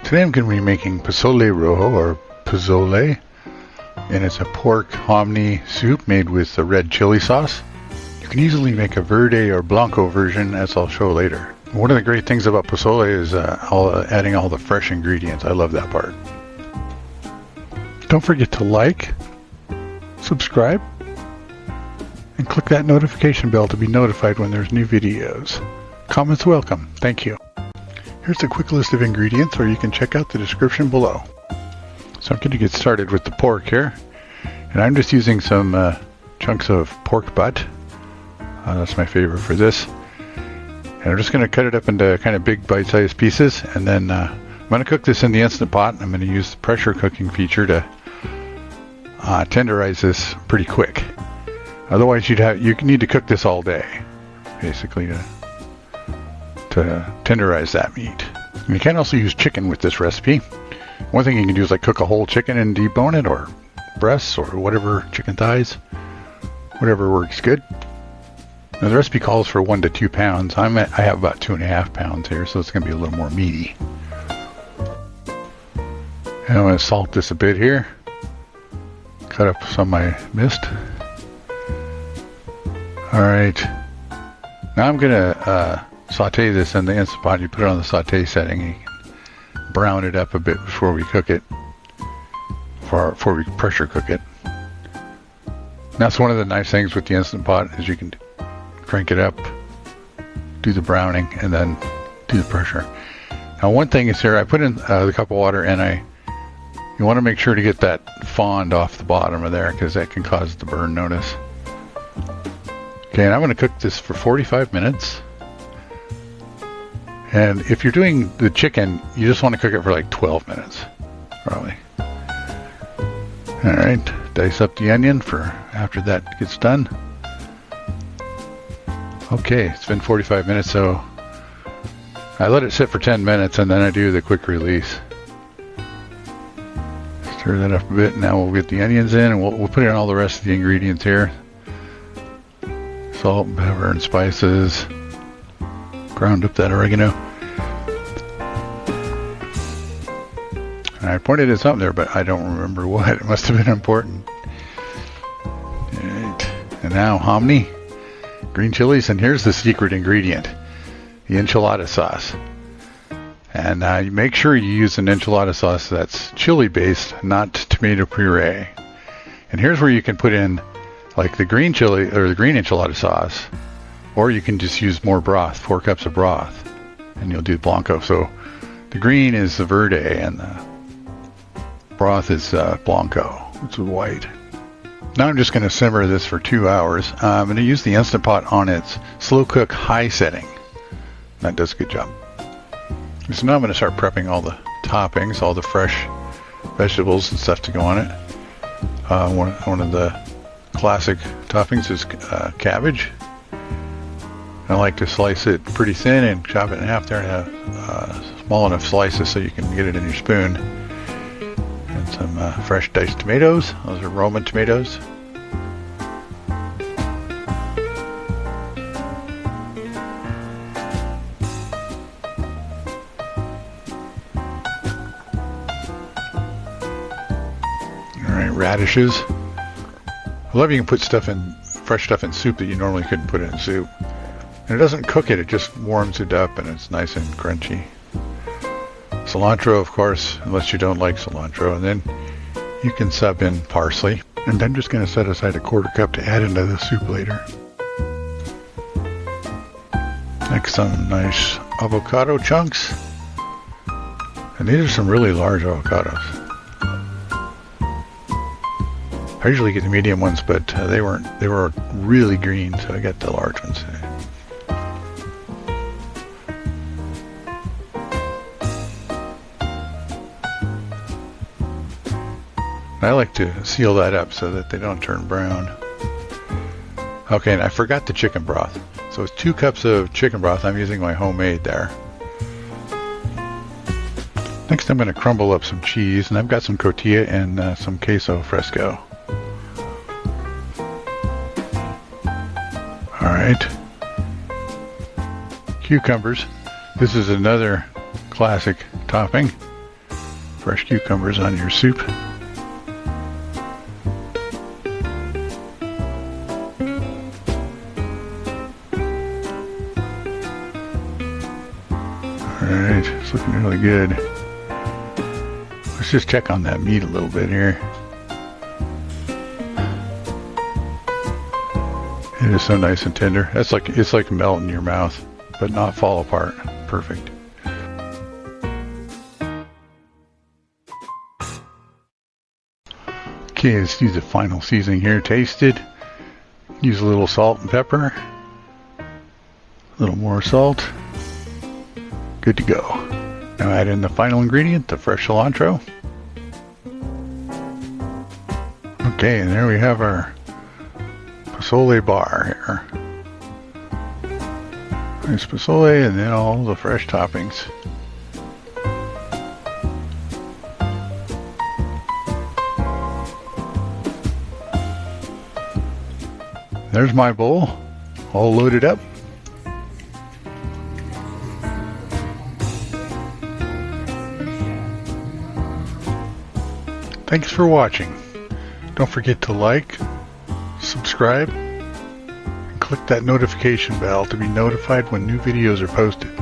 Today I'm going to be making Posole Rojo, or Pozole, and it's a pork hominy soup made with a red chili sauce. You can easily make a verde or blanco version, as I'll show later. One of the great things about Posole is adding all the fresh ingredients. I love that part. Don't forget to like, subscribe, and click that notification bell to be notified when there's new videos. Comments welcome. Thank you. Here's a quick list of ingredients, or you can check out the description below. So I'm going to get started with the pork here. And I'm just using some chunks of pork butt. That's my favorite for this. And I'm just going to cut it up into kind of big bite-sized pieces. And then I'm going to cook this in the Instant Pot. I'm going to use the pressure cooking feature to tenderize this pretty quick. Otherwise, you need to cook this all day, basically, to tenderize that meat. And you can also use chicken with this recipe. One thing you can do is like cook a whole chicken and debone it, or breasts, or whatever, chicken thighs, whatever works good. Now the recipe calls for 1 to 2 pounds. I have about 2.5 pounds here, so it's going to be a little more meaty. And I'm going to salt this a bit here. Cut up some I missed. Alright. Now I'm going to saute this in the Instant Pot. You put it on the saute setting. You can brown it up a bit before we cook it. Before we pressure cook it. That's one of the nice things with the Instant Pot, is you can crank it up, do the browning, and then do the pressure. Now one thing is here, I put in the cup of water, and you want to make sure to get that fond off the bottom of there, because that can cause the burn notice. Okay, and I'm going to cook this for 45 minutes. And if you're doing the chicken, you just want to cook it for like 12 minutes, probably. Alright, dice up the onion for after that gets done. Okay, it's been 45 minutes, so I let it sit for 10 minutes and then I do the quick release. Stir that up a bit. Now we'll get the onions in, and we'll put in all the rest of the ingredients here. Salt, pepper, and spices. Ground up that oregano. And I pointed at something there, but I don't remember what. It must have been important. Alright, and now hominy, green chilies, and here's the secret ingredient, the enchilada sauce. And you make sure you use an enchilada sauce that's chili based, not tomato puree. And here's where you can put in like the green chili or the green enchilada sauce, or you can just use more broth, 4 cups of broth, and you'll do blanco. So the green is the verde and the broth is blanco, which is white. Now I'm just going to simmer this for 2 hours. I'm going to use the Instant Pot on its slow cook high setting. That does a good job. So now I'm going to start prepping all the toppings, all the fresh vegetables and stuff to go on it. One of the classic toppings is cabbage. I like to slice it pretty thin and chop it in half there, and have small enough slices so you can get it in your spoon. And some fresh diced tomatoes. Those are Roman tomatoes. Alright, radishes. I love you can put fresh stuff in soup that you normally couldn't put in soup. And it doesn't cook it, it just warms it up and it's nice and crunchy. Cilantro, of course, unless you don't like cilantro. And then you can sub in parsley. And I'm just going to set aside a 1/4 cup to add into the soup later. Next, some nice avocado chunks. And these are some really large avocados. I usually get the medium ones, but they were really green, so I got the large ones today. I like to seal that up so that they don't turn brown. Okay, and I forgot the chicken broth. So it's 2 cups of chicken broth. I'm using my homemade there. Next I'm going to crumble up some cheese, and I've got some cotija and some queso fresco. Alright. Cucumbers. This is another classic topping. fresh cucumbers on your soup. Alright, it's looking really good. Let's just check on that meat a little bit here. It is so nice and tender. It's like melt in your mouth, but not fall apart. Perfect. Okay, let's do the final seasoning here. Taste it. Use a little salt and pepper. A little more salt. Good to go. Now add in the final ingredient, the fresh cilantro. Okay, and there we have our Posole bar here. Nice Posole and then all the fresh toppings. There's my bowl, all loaded up. Thanks for watching. Don't forget to like, subscribe, and click that notification bell to be notified when new videos are posted.